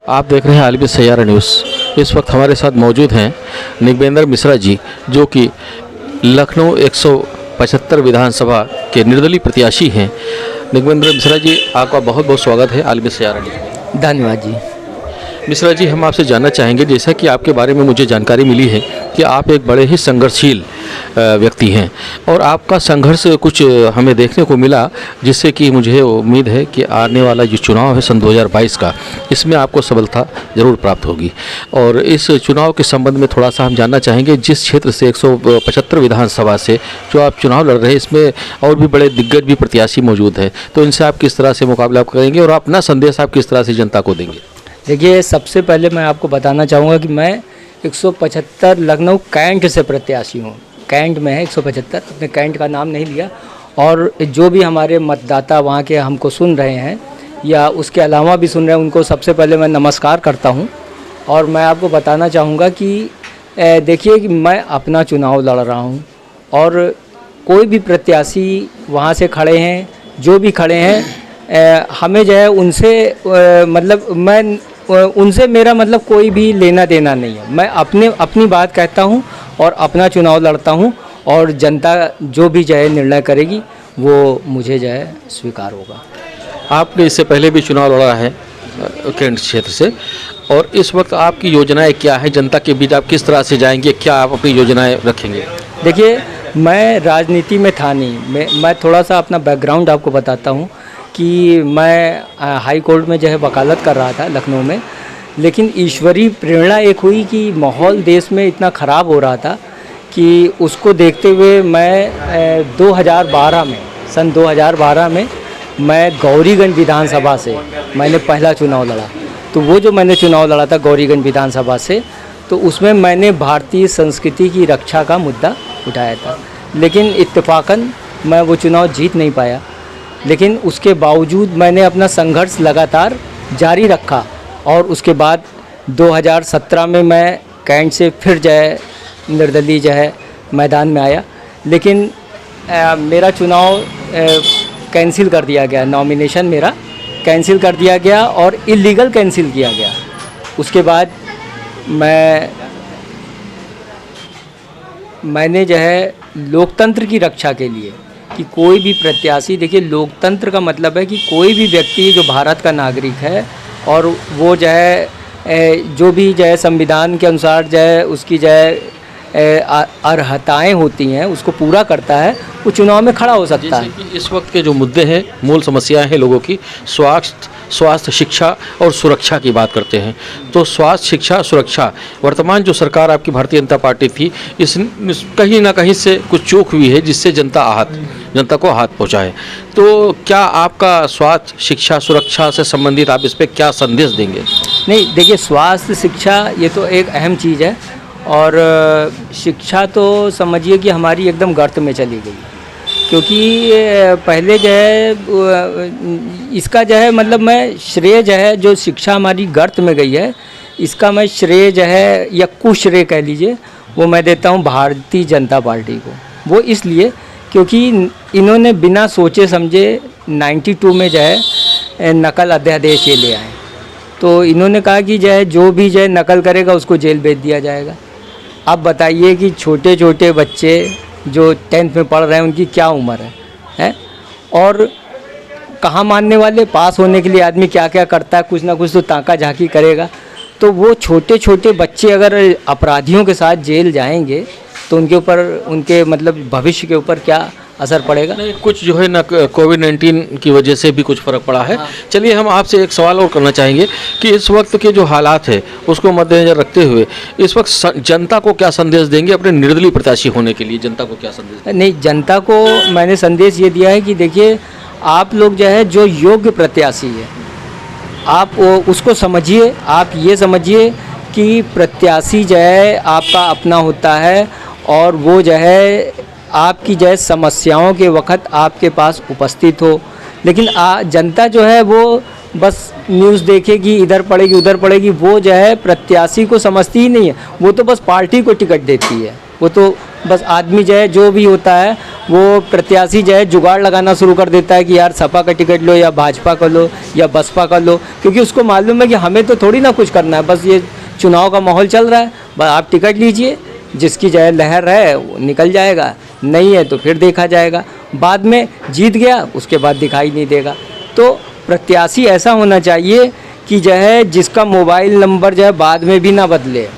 आप देख रहे हैं आलमी सैयारा न्यूज़। इस वक्त हमारे साथ मौजूद हैं निगमेंद्र मिश्रा जी, जो कि लखनऊ 175 विधानसभा के निर्दलीय प्रत्याशी हैं। निगमेंद्र मिश्रा जी, आपका बहुत बहुत स्वागत है आलमी सैयारा न्यूज़ में। धन्यवाद जी। मिश्रा जी, हम आपसे जानना चाहेंगे, जैसा कि आपके बारे में मुझे जानकारी मिली है कि आप एक बड़े ही संघर्षशील व्यक्ति हैं और आपका संघर्ष कुछ हमें देखने को मिला, जिससे कि मुझे उम्मीद है कि आने वाला जो चुनाव है सन 2022 का, इसमें आपको सफलता ज़रूर प्राप्त होगी। और इस चुनाव के संबंध में थोड़ा सा हम जानना चाहेंगे, जिस क्षेत्र से 175 विधानसभा से जो आप चुनाव लड़ रहे हैं, इसमें और भी बड़े दिग्गज भी प्रत्याशी मौजूद हैं, तो इनसे आप किस तरह से मुकाबला करेंगे और अपना संदेश आप किस तरह से जनता को देंगे? देखिए, सबसे पहले मैं आपको बताना चाहूँगा कि मैं 175 लखनऊ कैंट से प्रत्याशी हूँ। कैंट में है 175, अपने कैंट का नाम नहीं लिया। और जो भी हमारे मतदाता वहाँ के हमको सुन रहे हैं या उसके अलावा भी सुन रहे हैं, उनको सबसे पहले मैं नमस्कार करता हूँ। और मैं आपको बताना चाहूँगा कि देखिए कि मैं अपना चुनाव लड़ रहा हूँ और कोई भी प्रत्याशी वहाँ से खड़े हैं, जो भी खड़े हैं, हमें जो है उनसे मतलब मैं उनसे मेरा मतलब कोई भी लेना देना नहीं है। मैं अपनी बात कहता हूँ और अपना चुनाव लड़ता हूँ और जनता जो भी जो है निर्णय करेगी वो मुझे जो है स्वीकार होगा। आपने इससे पहले भी चुनाव लड़ा है कैंट क्षेत्र से, और इस वक्त आपकी योजनाएं क्या है? जनता के बीच आप किस तरह से जाएंगे? क्या आप अपनी योजनाएं रखेंगे? देखिए, मैं राजनीति में था नहीं। मैं थोड़ा सा अपना बैकग्राउंड आपको बताता हूँ कि मैं हाई कोर्ट में जो है वकालत कर रहा था लखनऊ में, लेकिन ईश्वरीय प्रेरणा एक हुई कि माहौल देश में इतना ख़राब हो रहा था कि उसको देखते हुए मैं 2012 में सन 2012 में मैं गौरीगंज विधानसभा से मैंने पहला चुनाव लड़ा। तो वो जो मैंने चुनाव लड़ा था गौरीगंज विधानसभा से, तो उसमें मैंने भारतीय संस्कृति की रक्षा का मुद्दा उठाया था। लेकिन इत्तेफाकन मैं वो चुनाव जीत नहीं पाया, लेकिन उसके बावजूद मैंने अपना संघर्ष लगातार जारी रखा। और उसके बाद 2017 में मैं कैंट से फिर जो है निर्दलीय जो है मैदान में आया, लेकिन मेरा चुनाव कैंसिल कर दिया गया। नॉमिनेशन मेरा कैंसिल कर दिया गया और इलीगल कैंसिल किया गया। उसके बाद मैंने जो है लोकतंत्र की रक्षा के लिए कि कोई भी प्रत्याशी, देखिए लोकतंत्र का मतलब है कि कोई भी व्यक्ति जो भारत का नागरिक है और वो जो है जो भी जो है संविधान के अनुसार जो है उसकी जो है अर्हताएँ होती हैं उसको पूरा करता है, वो चुनाव में खड़ा हो सकता है। इस वक्त के जो मुद्दे हैं, मूल समस्याएं हैं लोगों की, स्वास्थ्य, शिक्षा और सुरक्षा की बात करते हैं। तो स्वास्थ्य, शिक्षा, सुरक्षा, वर्तमान जो सरकार आपकी भारतीय जनता पार्टी थी, इस कहीं ना कहीं से कुछ चूक हुई है, जिससे जनता को हाथ पहुंचा है। तो क्या आपका स्वास्थ्य, शिक्षा, सुरक्षा से संबंधित आप इस पर क्या संदेश देंगे? नहीं, देखिए, स्वास्थ्य, शिक्षा ये तो एक अहम चीज़ है और शिक्षा तो समझिए कि हमारी एकदम गर्त में चली गई, क्योंकि पहले जो है इसका जो है मतलब मैं श्रेय जो है जो शिक्षा हमारी गर्त में गई है, इसका मैं श्रेय जो है या कुश्रेय कह लीजिए, वो मैं देता हूँ भारतीय जनता पार्टी को। वो इसलिए क्योंकि इन्होंने बिना सोचे समझे 92 में जो है नकल अध्यादेश ये ले आए। तो इन्होंने कहा कि जो भी जो है नकल करेगा उसको जेल भेज दिया जाएगा। अब बताइए कि छोटे छोटे बच्चे जो 10th में पढ़ रहे हैं उनकी क्या उम्र है और कहाँ मानने वाले? पास होने के लिए आदमी क्या क्या करता है, कुछ ना कुछ तो ताका झांकी करेगा। तो वो छोटे छोटे बच्चे अगर अपराधियों के साथ जेल जाएंगे तो उनके ऊपर, उनके मतलब भविष्य के ऊपर क्या असर पड़ेगा? नहीं, कुछ जो है ना कोविड-19 की वजह से भी कुछ फ़र्क पड़ा है। चलिए, हम आपसे एक सवाल और करना चाहेंगे कि इस वक्त के जो हालात है उसको मद्देनजर रखते हुए इस वक्त जनता को क्या संदेश देंगे? अपने निर्दलीय प्रत्याशी होने के लिए जनता को क्या संदेश देंगे? नहीं, जनता को मैंने संदेश ये दिया है कि देखिए, आप लोग जो है जो योग्य प्रत्याशी है आप उसको समझिए। आप ये समझिए कि प्रत्याशी जो है आपका अपना होता है और वो जो है आपकी जो है समस्याओं के वक्त आपके पास उपस्थित हो। लेकिन जनता जो है वो बस न्यूज़ देखेगी, इधर पड़ेगी उधर पड़ेगी, वो जो है प्रत्याशी को समझती ही नहीं है। वो तो बस पार्टी को टिकट देती है, वो तो बस आदमी जो है जो भी होता है वो प्रत्याशी जो है जुगाड़ लगाना शुरू कर देता है कि यार सपा का टिकट लो या भाजपा का लो या बसपा का लो, क्योंकि उसको मालूम है कि हमें तो थोड़ी ना कुछ करना है, बस ये चुनाव का माहौल चल रहा है, बस आप टिकट लीजिए, जिसकी जो है लहर है वो निकल जाएगा, नहीं है तो फिर देखा जाएगा, बाद में जीत गया उसके बाद दिखाई नहीं देगा। तो प्रत्याशी ऐसा होना चाहिए कि जो है जिसका मोबाइल नंबर जो है बाद में भी ना बदले,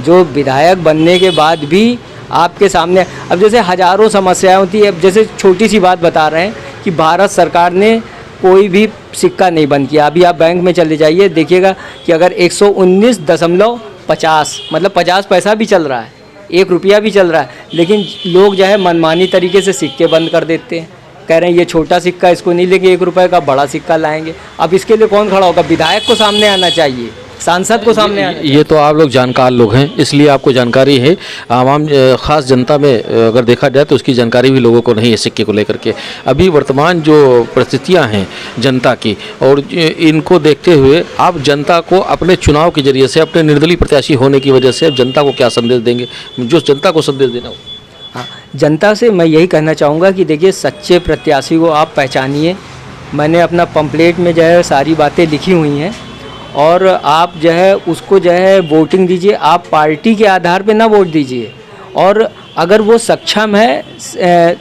जो विधायक बनने के बाद भी आपके सामने, अब जैसे हज़ारों समस्याएं होती है, अब जैसे छोटी सी बात बता रहे हैं कि भारत सरकार ने कोई भी सिक्का नहीं बंद किया। अभी आप बैंक में चले जाइए, देखिएगा कि अगर 119.50 मतलब 50 पैसा भी चल रहा है, 1 रुपया भी चल रहा है, लेकिन लोग जो है मनमानी तरीके से सिक्के बंद कर देते हैं, कह रहे हैं ये छोटा सिक्का इसको नहीं लेंगे, 1 रुपये का बड़ा सिक्का लाएंगे। अब इसके लिए कौन खड़ा होगा? विधायक को सामने आना चाहिए, सांसद को सामने आना चाहिए। ये तो आप लोग जानकार लोग हैं, इसलिए आपको जानकारी है। आवाम ख़ास जनता में अगर देखा जाए तो उसकी जानकारी भी लोगों को नहीं है सिक्के को लेकर के। अभी वर्तमान जो परिस्थितियां हैं जनता की, और इनको देखते हुए आप जनता को अपने चुनाव के जरिए से, अपने निर्दलीय प्रत्याशी होने की वजह से आप जनता को क्या संदेश देंगे, जो जनता को संदेश देना हो? हाँ, जनता से मैं यही कहना चाहूँगा कि देखिए सच्चे प्रत्याशी को आप पहचानिए। मैंने अपना पंपलेट में जो है सारी बातें लिखी हुई हैं, और आप जो है उसको जो है वोटिंग दीजिए। आप पार्टी के आधार पे ना वोट दीजिए, और अगर वो सक्षम है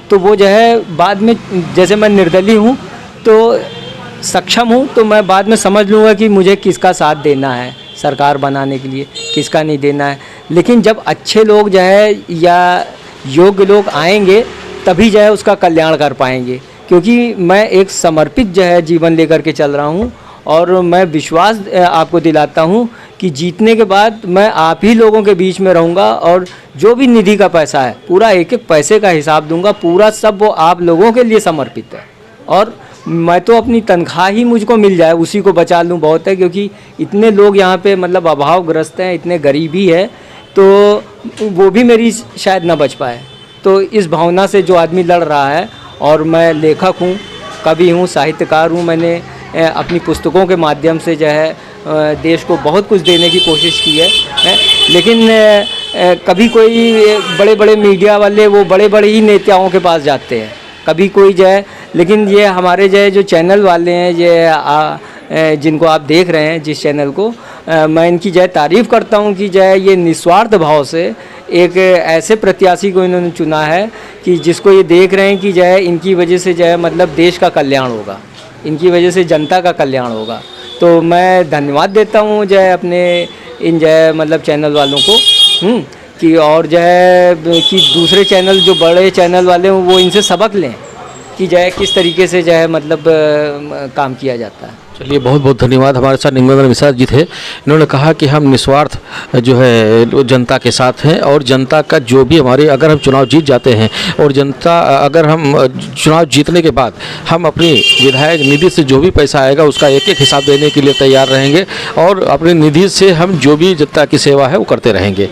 तो वो जो है बाद में, जैसे मैं निर्दलीय हूँ तो सक्षम हूँ, तो मैं बाद में समझ लूँगा कि मुझे किसका साथ देना है सरकार बनाने के लिए, किसका नहीं देना है। लेकिन जब अच्छे लोग जो है या योग्य लोग आएंगे तभी जो है उसका कल्याण कर पाएंगे, क्योंकि मैं एक समर्पित जो है जीवन लेकर के चल रहा हूँ, और मैं विश्वास आपको दिलाता हूँ कि जीतने के बाद मैं आप ही लोगों के बीच में रहूँगा, और जो भी निधि का पैसा है पूरा एक एक पैसे का हिसाब दूंगा, पूरा सब वो आप लोगों के लिए समर्पित है। और मैं तो अपनी तनख्वाह ही मुझको मिल जाए उसी को बचा लूँ बहुत है, क्योंकि इतने लोग यहाँ पे मतलब अभावग्रस्त हैं, इतने गरीबी है, तो वो भी मेरी शायद ना बच पाए। तो इस भावना से जो आदमी लड़ रहा है, और मैं लेखक हूँ, कवि हूँ, साहित्यकार हूँ, मैंने अपनी पुस्तकों के माध्यम से जो है देश को बहुत कुछ देने की कोशिश की है। लेकिन कभी कोई बड़े बड़े मीडिया वाले वो बड़े बड़े ही नेताओं के पास जाते हैं, कभी कोई जो है, लेकिन ये हमारे जो चैनल वाले हैं, ये जिनको आप देख रहे हैं जिस चैनल को, मैं इनकी जो है तारीफ़ करता हूँ कि जो है ये निस्वार्थ भाव से एक ऐसे प्रत्याशी को इन्होंने चुना है कि जिसको ये देख रहे हैं कि जो है इनकी वजह से जो है मतलब देश का कल्याण होगा, इनकी वजह से जनता का कल्याण होगा। तो मैं धन्यवाद देता हूँ जो है अपने इन जो है मतलब चैनल वालों को, कि और जो है कि दूसरे चैनल जो बड़े चैनल वाले हैं वो इनसे सबक लें कि जो है किस तरीके से जो है मतलब काम किया जाता है। चलिए, बहुत बहुत धन्यवाद। हमारे साथ निगमेंद्र मिश्रा जी थे। इन्होंने कहा कि हम निस्वार्थ जो है जनता के साथ हैं, और जनता का जो भी हमारे, अगर हम चुनाव जीत जाते हैं और जनता, अगर हम चुनाव जीतने के बाद हम अपनी विधायक निधि से जो भी पैसा आएगा उसका एक एक हिसाब देने के लिए तैयार रहेंगे, और अपनी निधि से हम जो भी जनता की सेवा है वो करते रहेंगे।